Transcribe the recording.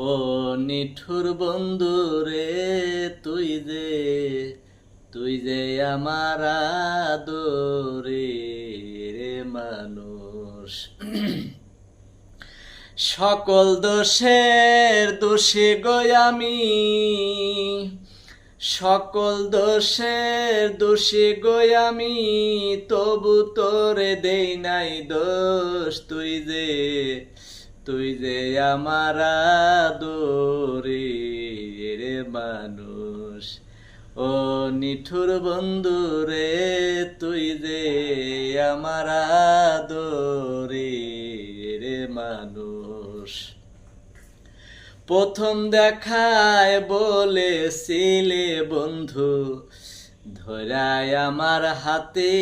ও নিঠুর বন্ধু রে, তুই যে আমার আদরের মানুষ। সকল দোষের দোষী গো আমি, সকল দোষের দোষী গো আমি, তবু তোরে দেই নাই দোষ। তুই যে আমার আদরের মানুষ। ও নিঠুর বন্ধু রে, তুই যে আমার আদরের মানুষ। প্রথম দেখায় বলেছিলে বন্ধু, ধরায় আমার হাতে